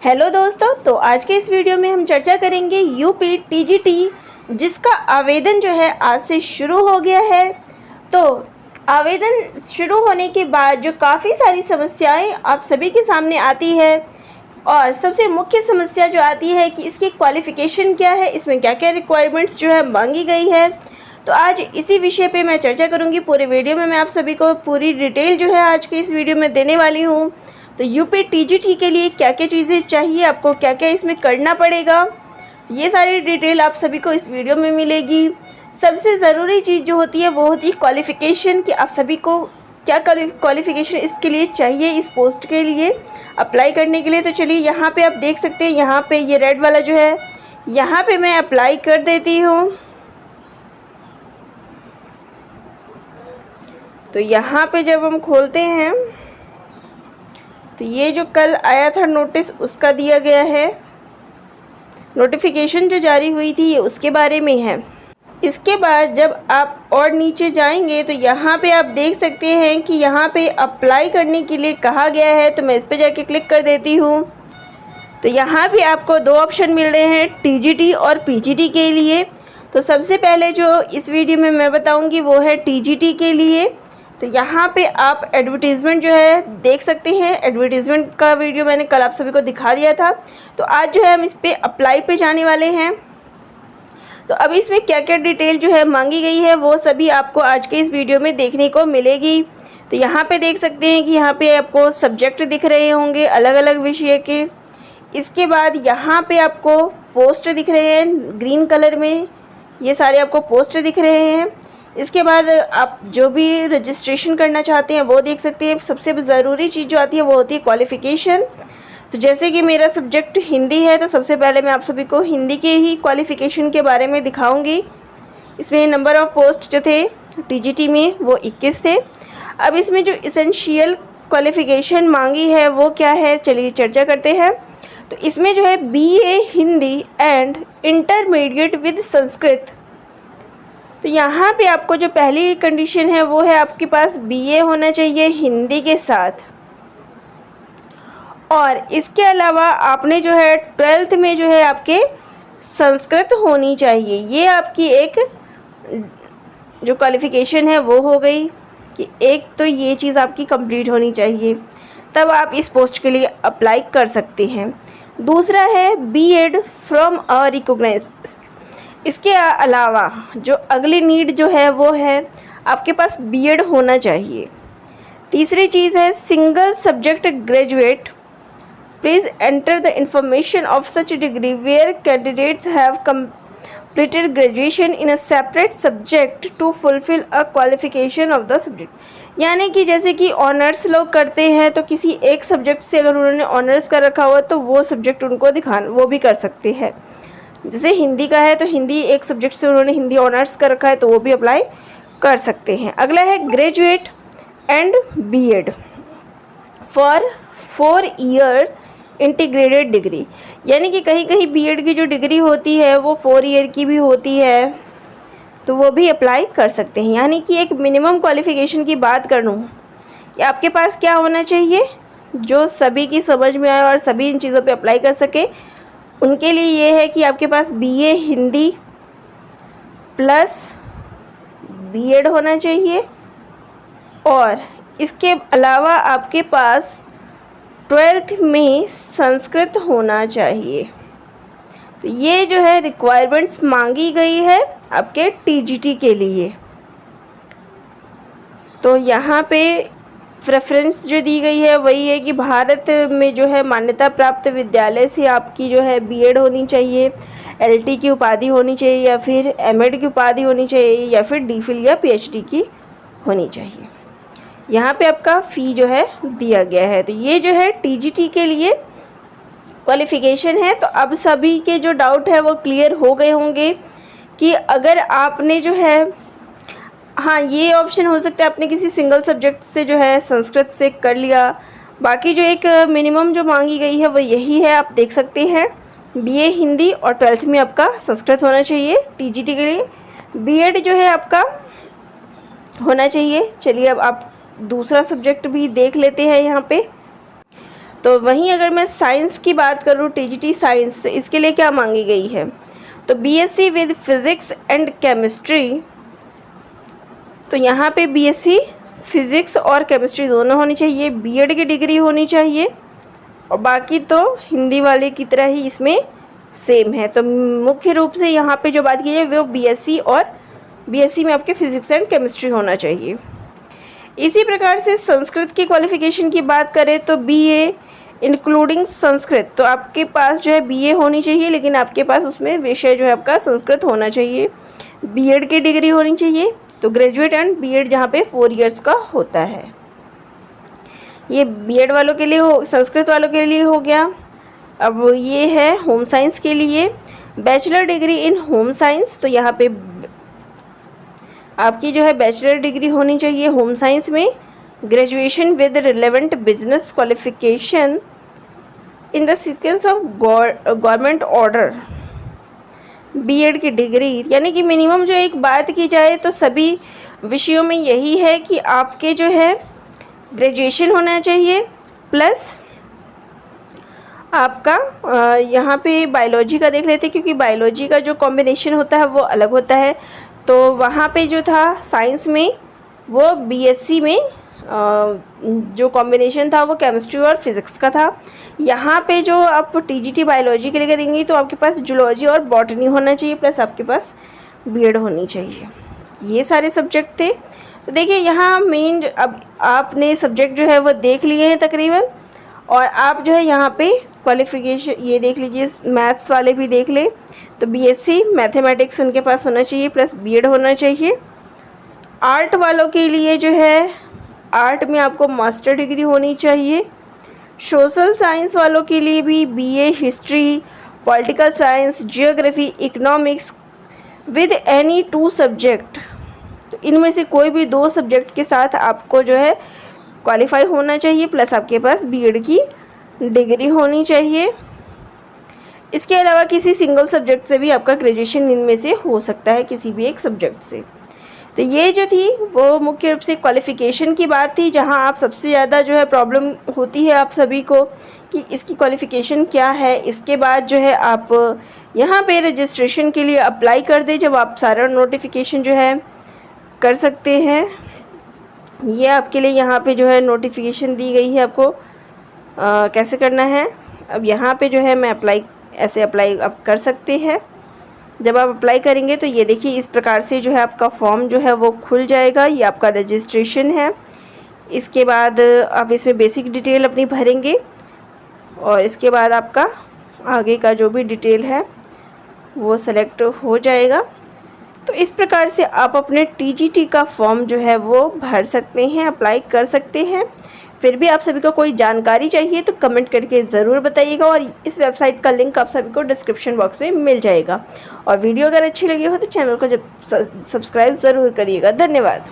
Hello दोस्तों, तो आज के इस वीडियो में हम चर्चा करेंगे यूपी टीजीटी, जिसका आवेदन जो है आज से शुरू हो गया है। तो आवेदन शुरू होने के बाद जो काफ़ी सारी समस्याएं आप सभी के सामने आती है, और सबसे मुख्य समस्या जो आती है कि इसकी क्वालिफ़िकेशन क्या है, इसमें क्या क्या रिक्वायरमेंट्स जो है मांगी गई है। तो आज इसी विषय पे मैं चर्चा करूँगी। पूरे वीडियो में मैं आप सभी को पूरी डिटेल जो है आज के इस वीडियो में देने वाली हूँ। तो यूपी टीजीटी के लिए क्या क्या चीज़ें चाहिए, आपको क्या क्या इसमें करना पड़ेगा, ये सारी डिटेल आप सभी को इस वीडियो में मिलेगी। सबसे ज़रूरी चीज़ जो होती है वो होती है क्वालिफ़िकेशन, कि आप सभी को क्या क्वालिफ़िकेशन इसके लिए चाहिए, इस पोस्ट के लिए अप्लाई करने के लिए। तो चलिए यहाँ पे आप देख सकते हैं, यहाँ पे ये रेड वाला जो है, यहाँ पे मैं अप्लाई कर देती हूँ। तो यहाँ पे जब हम खोलते हैं तो ये जो कल आया था नोटिस, उसका दिया गया है। नोटिफिकेशन जो जारी हुई थी ये उसके बारे में है। इसके बाद जब आप और नीचे जाएंगे तो यहाँ पे आप देख सकते हैं कि यहाँ पे अप्लाई करने के लिए कहा गया है। तो मैं इस पर जाके क्लिक कर देती हूँ। तो यहाँ पे आपको दो ऑप्शन मिल रहे हैं, टीजीटी और पीजीटी के लिए। तो सबसे पहले जो इस वीडियो में मैं बताऊँगी वो है टीजीटी के लिए। तो यहाँ पे आप एडवर्टीज़मेंट जो है देख सकते हैं। एडवर्टीज़मेंट का वीडियो मैंने कल आप सभी को दिखा दिया था। तो आज जो है हम इस पे अप्लाई पे जाने वाले हैं। तो अब इसमें क्या क्या डिटेल जो है मांगी गई है वो सभी आपको आज के इस वीडियो में देखने को मिलेगी। तो यहाँ पे देख सकते हैं कि यहाँ पे आपको सब्जेक्ट दिख रहे होंगे अलग अलग विषय के। इसके बाद यहाँ पे आपको पोस्ट दिख रहे हैं ग्रीन कलर में, ये सारे आपको पोस्ट दिख रहे हैं। इसके बाद आप जो भी रजिस्ट्रेशन करना चाहते हैं वो देख सकते हैं। सबसे ज़रूरी चीज़ जो आती है वो होती है क्वालिफ़िकेशन। तो जैसे कि मेरा सब्जेक्ट हिंदी है, तो सबसे पहले मैं आप सभी को हिंदी के ही क्वालिफ़िकेशन के बारे में दिखाऊंगी। इसमें नंबर ऑफ़ पोस्ट जो थे टीजीटी में वो 21 थे। अब इसमें जो इसेंशियल क्वालिफ़िकेशन मांगी है वो क्या है, चलिए चर्चा करते हैं। तो इसमें जो है BA Hindi and intermediate with Sanskrit. तो यहाँ पे आपको जो पहली कंडीशन है वो है आपके पास BA होना चाहिए हिंदी के साथ, और इसके अलावा आपने जो है 12th में जो है आपके संस्कृत होनी चाहिए। ये आपकी एक जो क्वालिफ़िकेशन है वो हो गई कि एक तो ये चीज़ आपकी कंप्लीट होनी चाहिए, तब आप इस पोस्ट के लिए अप्लाई कर सकते हैं। दूसरा है B.Ed फ्रॉम अ रिकॉग्नाइज्ड। इसके अलावा जो अगली नीड जो है वो है आपके पास B.Ed होना चाहिए। तीसरी चीज़ है single subject graduate. Please enter the information of such degree where candidates have completed graduation in a separate subject to fulfil a qualification of the subject. यानी कि जैसे कि ऑनर्स लोग करते हैं, तो किसी एक सब्जेक्ट से अगर उन्होंने ऑनर्स कर रखा हुआ तो वो सब्जेक्ट उनको दिखाना, वो भी कर सकते हैं। जैसे हिंदी का है तो हिंदी एक सब्जेक्ट से उन्होंने हिंदी ऑनर्स कर रखा है तो वो भी अप्लाई कर सकते हैं। अगला है graduate and B.Ed for 4 year integrated degree. यानी कि कहीं कहीं B.Ed की जो डिग्री होती है वो 4 ईयर की भी होती है, तो वो भी अप्लाई कर सकते हैं। यानी कि एक मिनिमम क्वालिफ़िकेशन की बात कर लूँ कि आपके पास क्या होना चाहिए जो सभी की समझ में आए और सभी इन चीज़ों पे अप्लाई कर सके, उनके लिए ये है कि आपके पास BA हिंदी प्लस B.Ed होना चाहिए, और इसके अलावा आपके पास 12th में संस्कृत होना चाहिए। तो ये जो है रिक्वायरमेंट्स मांगी गई है आपके टीजीटी के लिए। तो यहाँ पे प्रेफरेंस जो दी गई है वही है कि भारत में जो है मान्यता प्राप्त विद्यालय से आपकी जो है B.Ed होनी चाहिए, LT की उपाधि होनी चाहिए, या फिर M.Ed की उपाधि होनी चाहिए, या फिर DPhil या PhD की होनी चाहिए। यहाँ पे आपका फ़ी जो है दिया गया है। तो ये जो है टीजीटी के लिए क्वालिफ़िकेशन है। तो अब सभी के जो डाउट है वो क्लियर हो गए होंगे कि अगर आपने जो है, हाँ ये ऑप्शन हो सकता है आपने किसी सिंगल सब्जेक्ट से जो है संस्कृत से कर लिया। बाकी जो एक मिनिमम जो मांगी गई है वो यही है, आप देख सकते हैं BA हिंदी और 12th में आपका संस्कृत होना चाहिए टीजीटी के लिए। B.Ed जो है आपका होना चाहिए। चलिए अब आप दूसरा सब्जेक्ट भी देख लेते हैं यहाँ पे। तो वहीं अगर मैं साइंस की बात करूँ, टीजीटी साइंस, तो इसके लिए क्या मांगी गई है, तो BSc with physics and chemistry. तो यहाँ पे बीएससी फिज़िक्स और केमिस्ट्री दोनों होनी चाहिए, बीएड की डिग्री होनी चाहिए, और बाकी तो हिंदी वाले की तरह ही इसमें सेम है। तो मुख्य रूप से यहाँ पे जो बात की जाए वो बीएससी, और बीएससी में आपके फिज़िक्स एंड केमिस्ट्री होना चाहिए। इसी प्रकार से संस्कृत की क्वालिफ़िकेशन की बात करें तो बीए इंक्लूडिंग संस्कृत, तो आपके पास जो है बीए होनी चाहिए, लेकिन आपके पास उसमें विषय जो है आपका संस्कृत होना चाहिए। बीएड की डिग्री होनी चाहिए, तो ग्रेजुएट एंड बीएड जहाँ पे 4 इयर्स का होता है। ये बीएड वालों के लिए हो, संस्कृत वालों के लिए हो गया। अब ये है होम साइंस के लिए, bachelor degree in home science, तो यहाँ पे आपकी जो है बैचलर डिग्री होनी चाहिए होम साइंस में, graduation with relevant business qualification in the sequence of government order. BEd की डिग्री, यानी कि मिनिमम जो एक बात की जाए तो सभी विषयों में यही है कि आपके जो है ग्रेजुएशन होना चाहिए, प्लस आपका यहाँ पे बायोलॉजी का देख लेते हैं, क्योंकि बायोलॉजी का जो कॉम्बिनेशन होता है वो अलग होता है। तो वहाँ पे जो था साइंस में, वो बीएससी में जो कॉम्बिनेशन था वो केमिस्ट्री और फिज़िक्स का था। यहाँ पे जो आप टीजीटी बायोलॉजी के लिए करेंगी तो आपके पास जूलॉजी और बॉटनी होना चाहिए, प्लस आपके पास बीएड होनी चाहिए। ये सारे सब्जेक्ट थे। तो देखिए यहाँ मेन, अब आपने सब्जेक्ट जो है वो देख लिए हैं तकरीबन, और आप जो है यहाँ पे क्वालिफ़िकेशन ये देख लीजिए, मैथ्स वाले भी देख ले, तो बीएससी मैथमेटिक्स उनके पास होना चाहिए, प्लस बीएड होना चाहिए। आर्ट वालों के लिए जो है आर्ट में आपको मास्टर डिग्री होनी चाहिए। सोशल साइंस वालों के लिए भी BA history, political science, geography, economics with any 2 subject, तो इनमें से कोई भी 2 सब्जेक्ट के साथ आपको जो है क्वालिफाई होना चाहिए, प्लस आपके पास बीएड की डिग्री होनी चाहिए। इसके अलावा किसी सिंगल सब्जेक्ट से भी आपका ग्रेजुएशन इनमें से हो सकता है, किसी भी एक सब्जेक्ट से। तो ये जो थी वो मुख्य रूप से क्वालिफ़िकेशन की बात थी, जहां आप सबसे ज़्यादा जो है प्रॉब्लम होती है आप सभी को कि इसकी क्वालिफ़िकेशन क्या है। इसके बाद जो है आप यहाँ पे रजिस्ट्रेशन के लिए अप्लाई कर दें, जब आप सारा नोटिफिकेशन जो है कर सकते हैं। ये आपके लिए यहाँ पे जो है नोटिफिकेशन दी गई है आपको कैसे करना है। अब यहाँ पे जो है मैं ऐसे अप्लाई आप कर सकते हैं। जब आप अप्लाई करेंगे तो ये देखिए इस प्रकार से जो है आपका फॉर्म जो है वो खुल जाएगा। ये आपका रजिस्ट्रेशन है। इसके बाद आप इसमें बेसिक डिटेल अपनी भरेंगे, और इसके बाद आपका आगे का जो भी डिटेल है वो सेलेक्ट हो जाएगा। तो इस प्रकार से आप अपने टीजीटी का फॉर्म जो है वो भर सकते हैं, अप्लाई कर सकते हैं। फिर भी आप सभी को कोई जानकारी चाहिए तो कमेंट करके ज़रूर बताइएगा, और इस वेबसाइट का लिंक आप सभी को डिस्क्रिप्शन बॉक्स में मिल जाएगा। और वीडियो अगर अच्छी लगी हो तो चैनल को सब्सक्राइब ज़रूर करिएगा। धन्यवाद।